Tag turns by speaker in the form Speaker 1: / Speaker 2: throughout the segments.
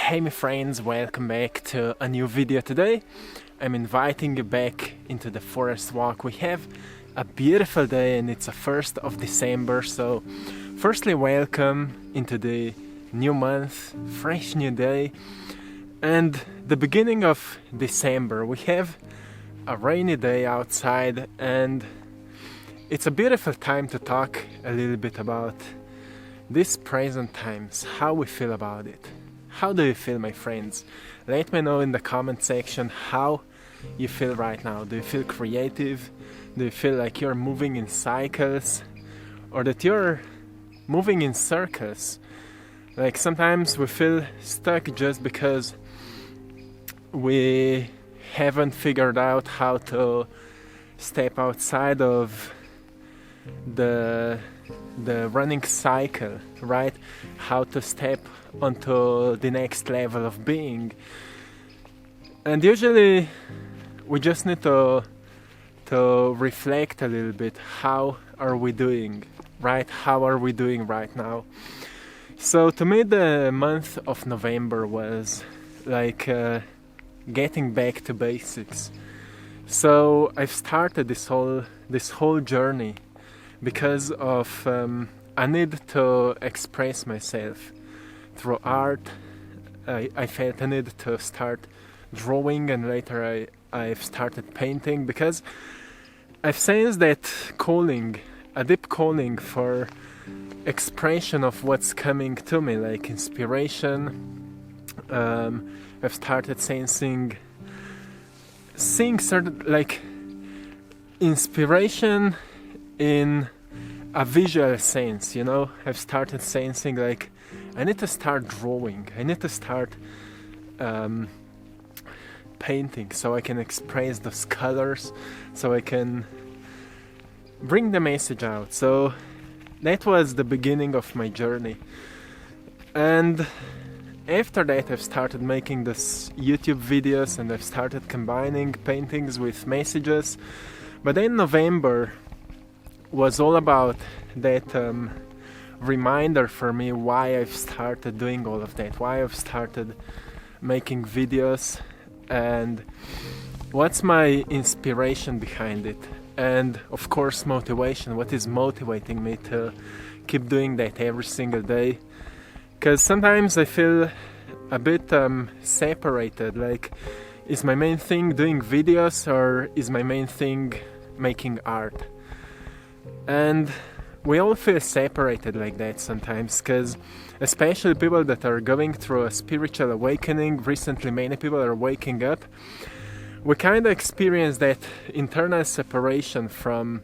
Speaker 1: Hey my friends, welcome back to a new video today. I'm inviting you back into the forest walk. We have a beautiful day and it's the 1st of December, so firstly welcome into the new month, fresh new day and the beginning of December. We have a rainy day outside and it's a beautiful time to talk a little bit about these present times, how we feel about it. How do you feel, my friends? Let me know in the comment section how you feel right now. Do you feel creative? Do you feel like you're moving in cycles? Or that you're moving in circles? Like sometimes we feel stuck just because we haven't figured out how to step outside of the running cycle, right? How to step onto the next level of being. And usually we just need to reflect a little bit. How are we doing, right? How are we doing right now? So to me the month of November was like getting back to basics. So I've started this whole journey because of I need to express myself through art. I felt I needed to start drawing, and later I've started painting because I've sensed that calling, a deep calling for expression of what's coming to me, like inspiration. I've started seeing certain like inspiration in a visual sense, you know. I've started sensing like I need to start drawing, I need to start painting so I can express those colors, so I can bring the message out. So that was the beginning of my journey, and after that I've started making this YouTube videos and I've started combining paintings with messages. But then November was all about that reminder for me why I've started doing all of that, why I've started making videos, and what's my inspiration behind it, and of course motivation, what is motivating me to keep doing that every single day. Because sometimes I feel a bit separated, like is my main thing doing videos or is my main thing making art? And we all feel separated like that sometimes, because especially people that are going through a spiritual awakening, recently many people are waking up, we kind of experience that internal separation from,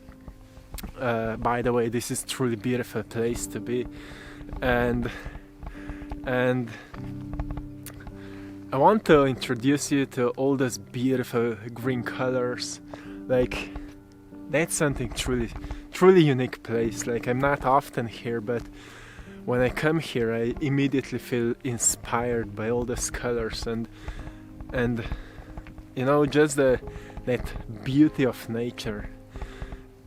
Speaker 1: by the way, this is truly beautiful place to be, and I want to introduce you to all those beautiful green colors. Like that's something truly unique place. Like I'm not often here, but when I come here I immediately feel inspired by all those colors and you know, just that beauty of nature,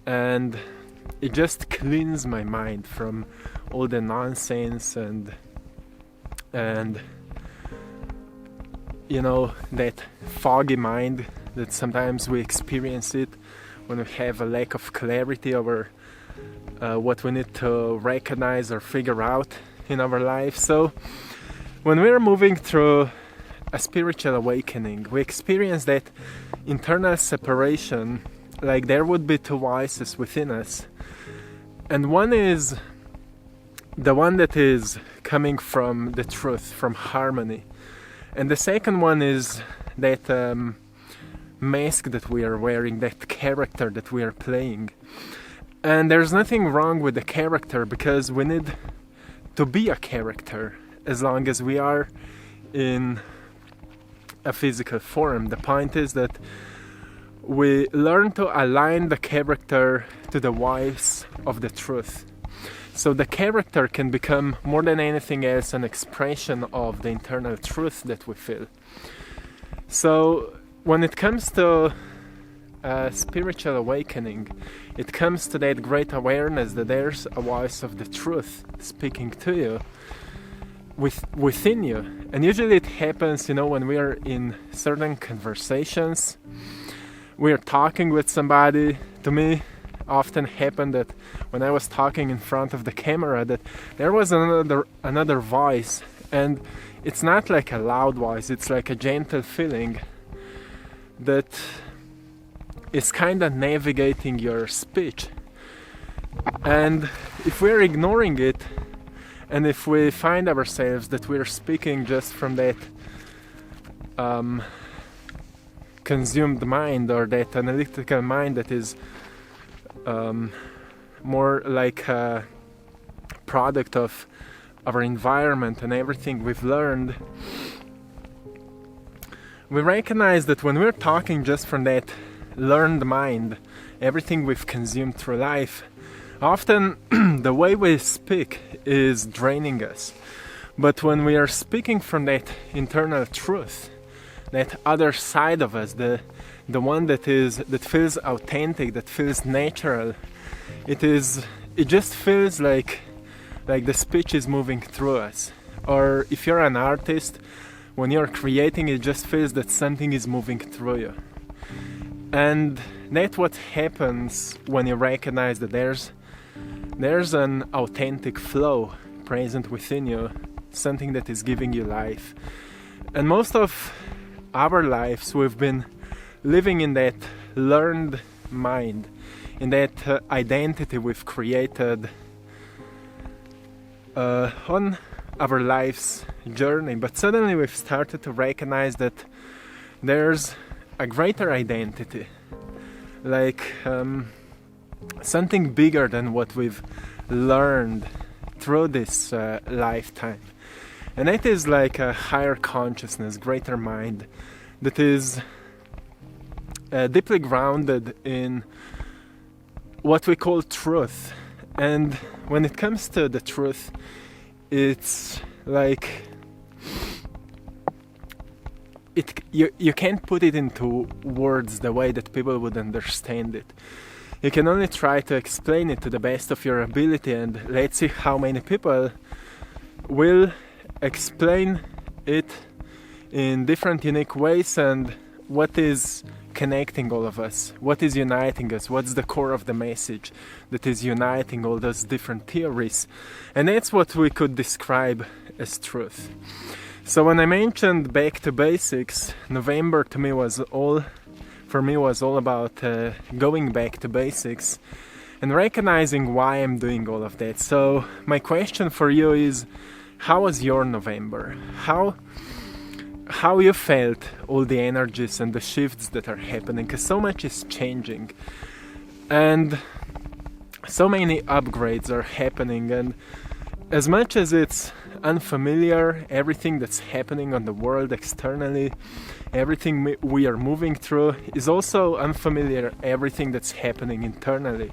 Speaker 1: and it just cleans my mind from all the nonsense and you know, that foggy mind that sometimes we experience it when we have a lack of clarity over what we need to recognize or figure out in our life. So when we're moving through a spiritual awakening, we experience that internal separation, like there would be two voices within us, and one is the one that is coming from the truth, from harmony, and the second one is that mask that we are wearing, that character that we are playing. And there's nothing wrong with the character, because we need to be a character as long as we are in a physical form. The point is that we learn to align the character to the voice of the truth. So the character can become more than anything else an expression of the internal truth that we feel. So when it comes to spiritual awakening, it comes to that great awareness that there's a voice of the truth speaking to you. within you. And usually it happens, you know, when we are in certain conversations, we are talking with somebody. To me, often happened that when I was talking in front of the camera, that there was another voice, and it's not like a loud voice, it's like a gentle feeling that is kind of navigating your speech. And if we're ignoring it, and if we find ourselves that we're speaking just from that consumed mind, or that analytical mind that is more like a product of our environment and everything we've learned, we recognize that when we're talking just from that learned mind, everything we've consumed through life, often the way we speak is draining us. But when we are speaking from that internal truth, that other side of us, the one that feels authentic, that feels natural, it just feels like the speech is moving through us. Or if you're an artist, when you're creating, it just feels that something is moving through you. And that's what happens when you recognize that there's an authentic flow present within you, something that is giving you life. And most of our lives we've been living in that learned mind, in that identity we've created on our life's journey. But suddenly we've started to recognize that there's a greater identity, like something bigger than what we've learned through this lifetime. And that is like a higher consciousness, greater mind, that is deeply grounded in what we call truth. And when it comes to the truth, it's like you can't put it into words the way that people would understand it. You can only try to explain it to the best of your ability, and let's see how many people will explain it in different unique ways, and what is connecting all of us, what is uniting us, what's the core of the message that is uniting all those different theories. And that's what we could describe as truth. So when I mentioned back to basics, November to me was all about going back to basics and recognizing why I'm doing all of that. So my question for you is, how was your November? How you felt all the energies and the shifts that are happening? Because so much is changing and so many upgrades are happening, and as much as it's unfamiliar, everything that's happening on the world externally, everything we are moving through, is also unfamiliar, everything that's happening internally,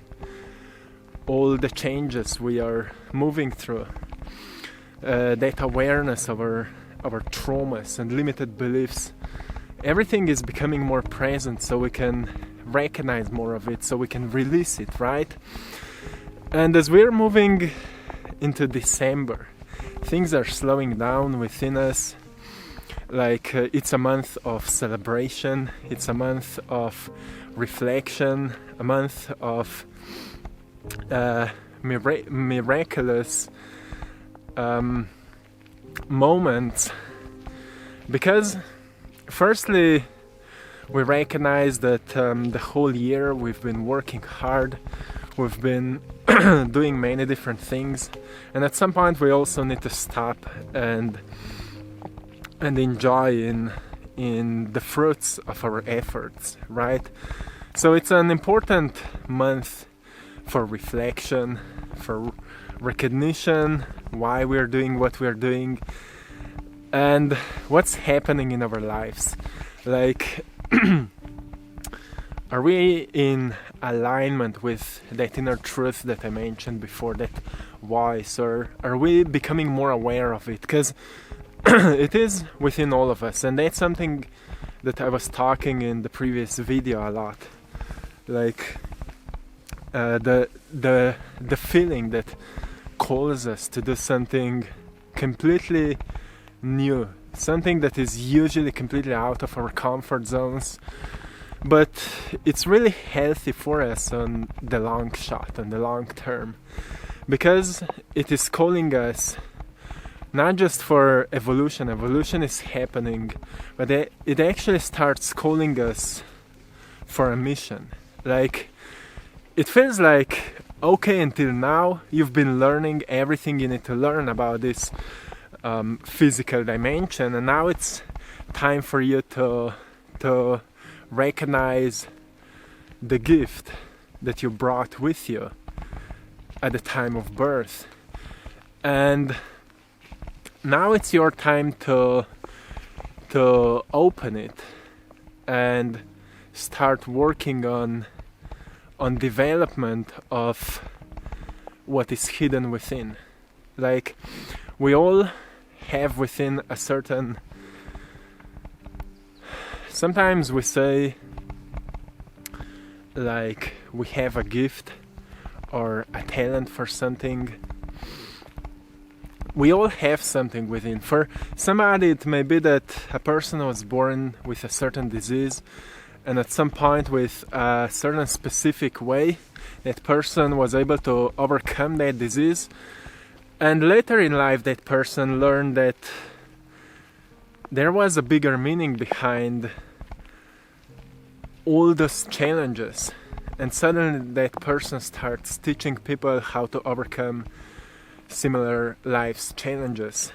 Speaker 1: all the changes we are moving through, that awareness of our traumas and limited beliefs, everything is becoming more present, so we can recognize more of it, so we can release it, right? And as we're moving into December, things are slowing down within us. Like it's a month of celebration, it's a month of reflection, a month of miraculous moments, because firstly we recognize that the whole year we've been working hard, we've been doing many different things, and at some point we also need to stop and enjoy in the fruits of our efforts, right? So it's an important month for reflection, for recognition, why we're doing what we're doing and what's happening in our lives. Like are we in alignment with that inner truth that I mentioned before, that voice, or are we becoming more aware of it? Because it is within all of us, and that's something that I was talking in the previous video a lot. Like the feeling that calls us to do something completely new, something that is usually completely out of our comfort zones, but it's really healthy for us on the long shot, on the long term, because it is calling us not just for evolution is happening, but it actually starts calling us for a mission. Like, it feels like, okay, until now you've been learning everything you need to learn about this physical dimension, and now it's time for you to recognize the gift that you brought with you at the time of birth. And now it's your time to open it and start working on development of what is hidden within. Like, we all have within a certain, sometimes we say like we have a gift or a talent for something. We all have something within. For somebody it may be that a person was born with a certain disease, and at some point with a certain specific way that person was able to overcome that disease, and later in life that person learned that there was a bigger meaning behind all those challenges, and suddenly that person starts teaching people how to overcome similar life's challenges.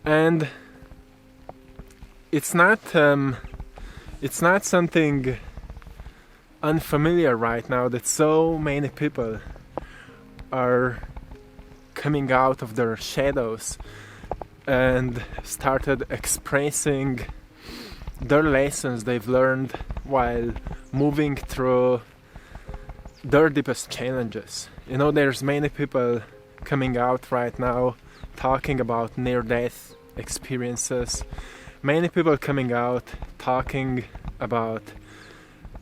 Speaker 1: And it's not something unfamiliar right now that so many people are coming out of their shadows and started expressing their lessons they've learned while moving through their deepest challenges. You know, there's many people coming out right now talking about near-death experiences. Many people coming out talking about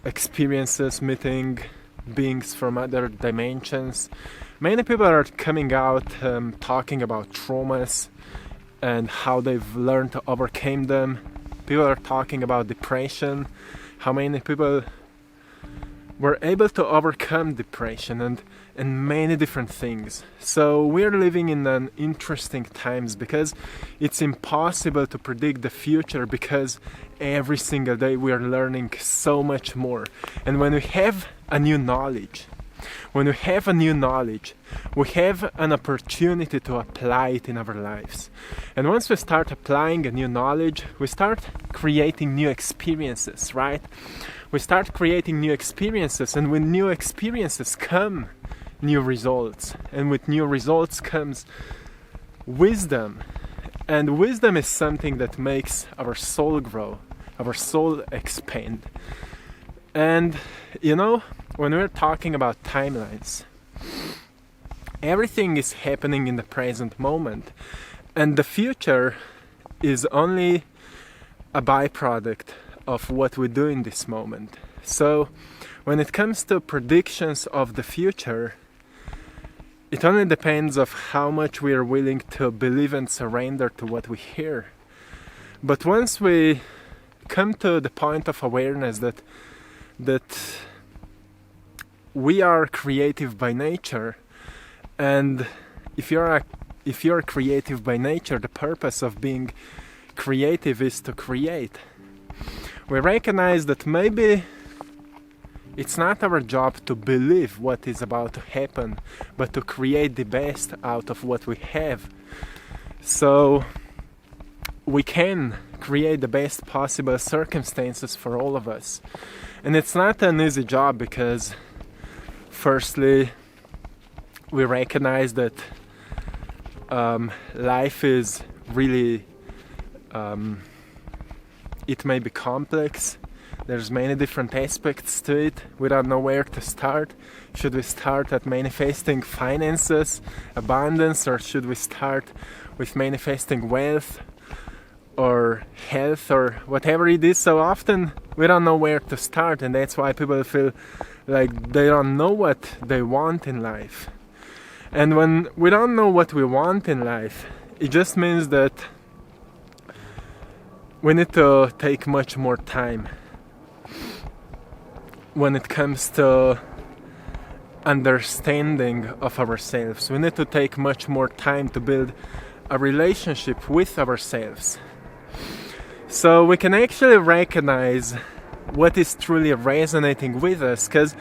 Speaker 1: experiences meeting beings from other dimensions. Many people are coming out talking about traumas and how they've learned to overcome them. People are talking about depression, how many people were able to overcome depression and many different things. So we're living in an interesting times because it's impossible to predict the future, because every single day we are learning so much more. And when we have a new knowledge, we have an opportunity to apply it in our lives. And once we start applying a new knowledge, we start creating new experiences, right? We start creating new experiences, and with new experiences come new results. And with new results comes wisdom. And wisdom is something that makes our soul grow, our soul expand. And, you know, when we're talking about timelines, everything is happening in the present moment, and the future is only a byproduct of what we do in this moment. So when it comes to predictions of the future, it only depends of how much we are willing to believe and surrender to what we hear. But once we come to the point of awareness that we are creative by nature, and if you're creative by nature, the purpose of being creative is to create. We recognize that maybe it's not our job to believe what is about to happen, but to create the best out of what we have. So we can create the best possible circumstances for all of us. And it's not an easy job, because firstly, we recognize that life is really, it may be complex. There's many different aspects to it. We don't know where to start. Should we start at manifesting finances, abundance, or should we start with manifesting wealth or health or whatever it is? So often we don't know where to start, and that's why people feel like they don't know what they want in life. And when we don't know what we want in life, It just means that we need to take much more time when it comes to understanding of ourselves. We need to take much more time to build a relationship with ourselves, so we can actually recognize what is truly resonating with us. Because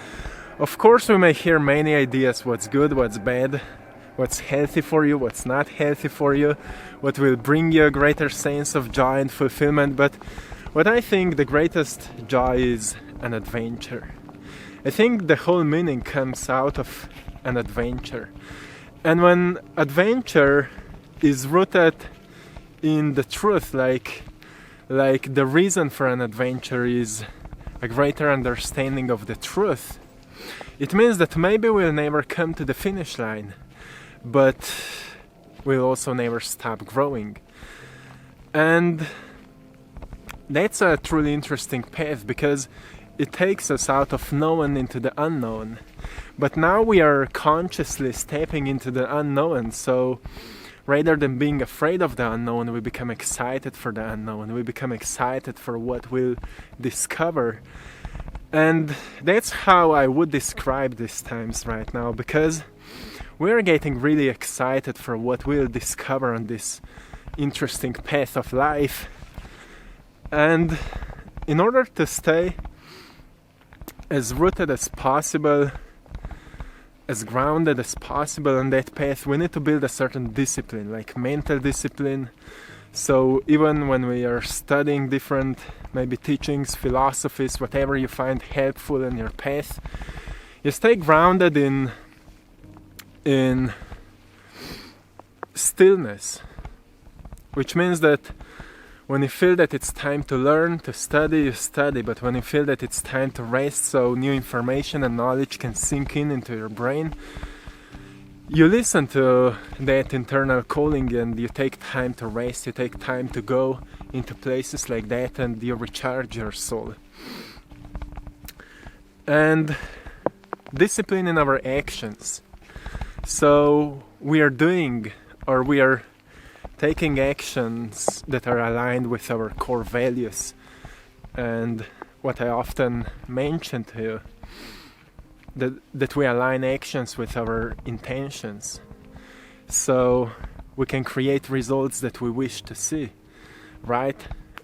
Speaker 1: of course we may hear many ideas, what's good, what's bad, what's healthy for you, what's not healthy for you, what will bring you a greater sense of joy and fulfillment. But what I think the greatest joy is an adventure. I think the whole meaning comes out of an adventure. And when adventure is rooted in the truth, like the reason for an adventure is a greater understanding of the truth, it means that maybe we'll never come to the finish line, but we'll also never stop growing. And that's a truly interesting path, because it takes us out of known into the unknown. But now we are consciously stepping into the unknown, so rather than being afraid of the unknown, we become excited for the unknown. We become excited for what we'll discover. And that's how I would describe these times right now, because we're getting really excited for what we'll discover on this interesting path of life. And in order to stay as rooted as possible, as grounded as possible on that path, we need to build a certain discipline, like mental discipline. So even when we are studying different maybe teachings, philosophies, whatever you find helpful in your path, you stay grounded in stillness, which means that when you feel that it's time to learn, to study, you study. But when you feel that it's time to rest, so new information and knowledge can sink in into your brain, you listen to that internal calling and you take time to rest, you take time to go into places like that, and you recharge your soul. And discipline in our actions. So we are doing, or we are taking actions that are aligned with our core values. And what I often mention to you, that we align actions with our intentions, so we can create results that we wish to see, right?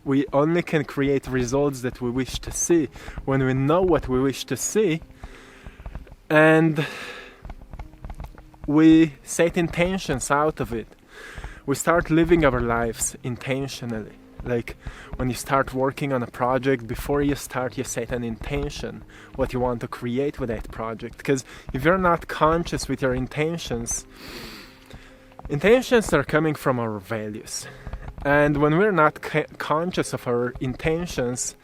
Speaker 1: We only can create results that we wish to see when we know what we wish to see, and we set intentions out of it. We start living our lives intentionally. Like when you start working on a project, before you start, you set an intention, what you want to create with that project. Because if you're not conscious with your intentions are coming from our values. And when we're not conscious of our intentions,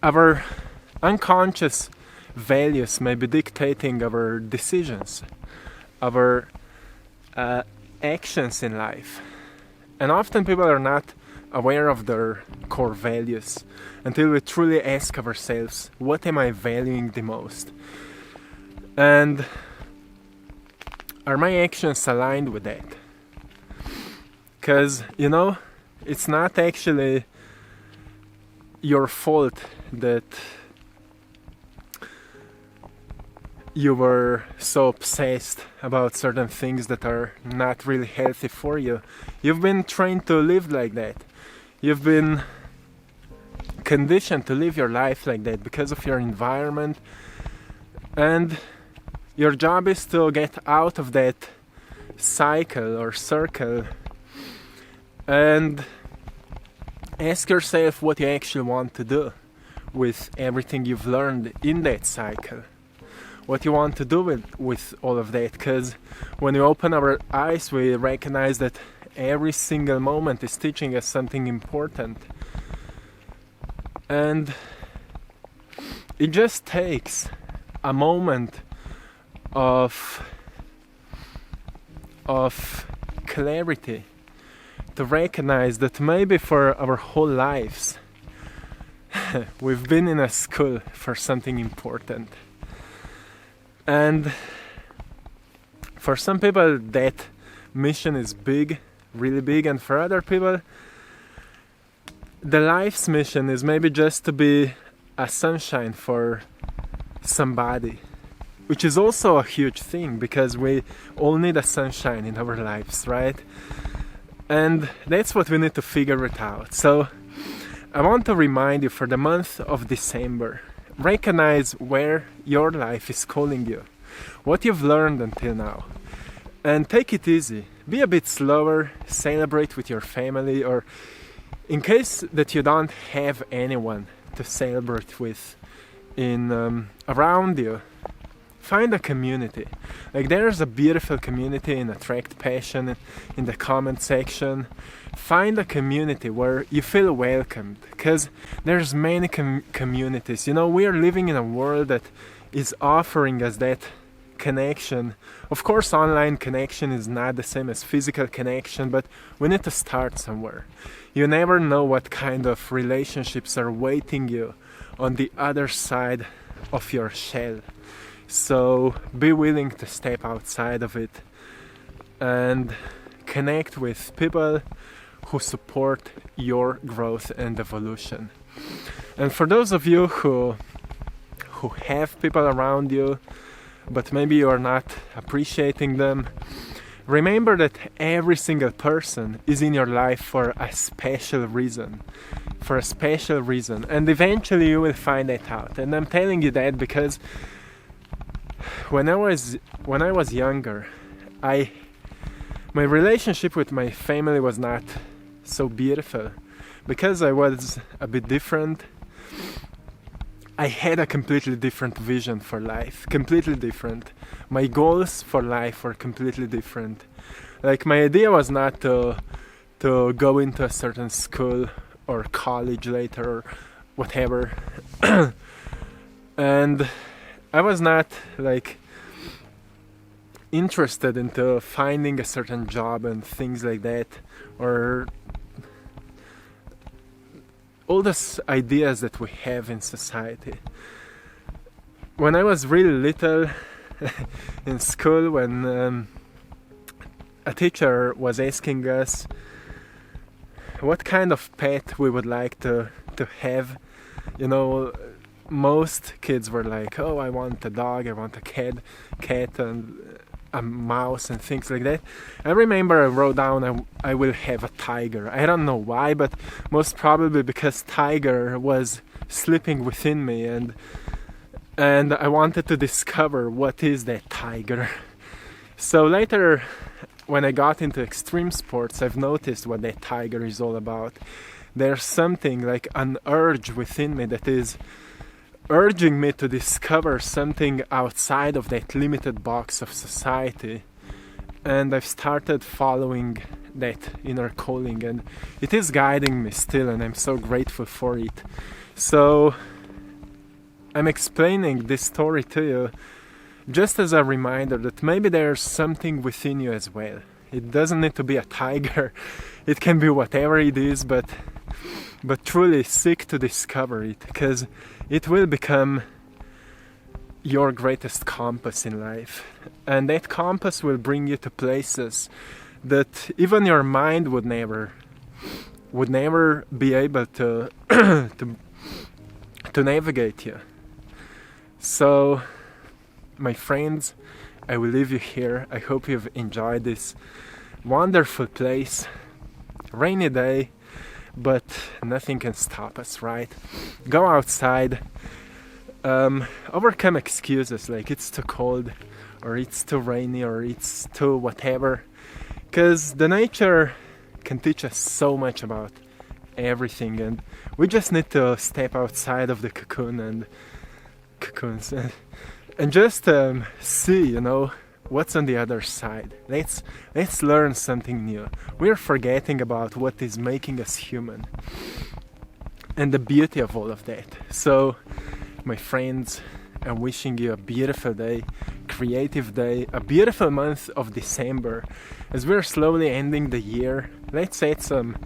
Speaker 1: our unconscious values may be dictating our decisions, our actions in life. And often people are not aware of their core values until we truly ask ourselves, what am I valuing the most? And are my actions aligned with that? Because, it's not actually your fault that you were so obsessed about certain things that are not really healthy for you. You've been trained to live like that. You've been conditioned to live your life like that because of your environment. And your job is to get out of that cycle or circle and ask yourself what you actually want to do with everything you've learned in that cycle. What you want to do with all of that, because when we open our eyes, we recognize that every single moment is teaching us something important. And it just takes a moment of clarity to recognize that maybe for our whole lives we've been in a school for something important. And For some people that mission is big, really big, and for other people the life's mission is maybe just to be a sunshine for somebody, which is also a huge thing because we all need a sunshine in our lives, right? And that's what we need to figure it out. So I want to remind you, for the month of December, recognize where your life is calling you, what you've learned until now, and take it easy. Be a bit slower, celebrate with your family, or in case that you don't have anyone to celebrate with around you, find a community. Like, there's a beautiful community in AttractPassion in the comment section. Find a community where you feel welcomed, because there's many communities. You know, we are living in a world that is offering us that connection. Of course, online connection is not the same as physical connection, but we need to start somewhere. You never know what kind of relationships are waiting you on the other side of your shell. So be willing to step outside of it and connect with people who support your growth and evolution. And for those of you who have people around you, but maybe you are not appreciating them, remember that every single person is in your life for a special reason. And eventually you will find that out. And I'm telling you that because when I was younger, my relationship with my family was not so beautiful. Because I was a bit different, I had a completely different vision for life, completely different. My goals for life were completely different. Like, my idea was not to go into a certain school or college later or whatever. And I was not like interested into finding a certain job and things like that, or all those ideas that we have in society. When I was really little in school, when a teacher was asking us what kind of pet we would like to have, you know, most kids were like, oh, I want a dog, I want a cat and a mouse and things like that. I remember I wrote down I will have a tiger. I don't know why, but most probably because tiger was sleeping within me, and I wanted to discover what is that tiger. So later, when I got into extreme sports, I've noticed what that tiger is all about. There's something like an urge within me that is urging me to discover something outside of that limited box of society. And I've started following that inner calling, and it is guiding me still, and I'm so grateful for it. So I'm explaining this story to you just as a reminder that maybe there's something within you as well. It doesn't need to be a tiger, it can be whatever it is, but truly seek to discover it, because it will become your greatest compass in life. And that compass will bring you to places that even your mind would never be able to to navigate you. So, my friends, I will leave you here. I hope you've enjoyed this wonderful place. Rainy day, but nothing can stop us, right? Go outside, overcome excuses like it's too cold, or it's too rainy, or it's too whatever, because the nature can teach us so much about everything, and we just need to step outside of the cocoons and just see, you know, what's on the other side. Let's learn something new. We're forgetting about what is making us human and the beauty of all of that. So, my friends, I'm wishing you a beautiful day, creative day, a beautiful month of December. As we're slowly ending the year, let's set some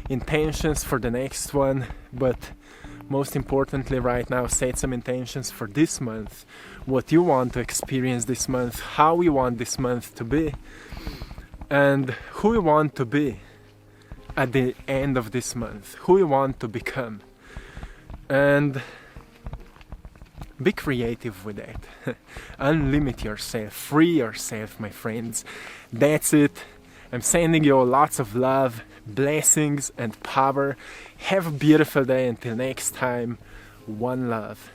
Speaker 1: intentions for the next one, but most importantly right now, set some intentions for this month, what you want to experience this month, how you want this month to be, and who you want to be at the end of this month, who you want to become. And be creative with that. Unlimit yourself, free yourself, my friends. That's it. I'm sending you lots of love, blessings, and power. Have a beautiful day. Until next time, one love.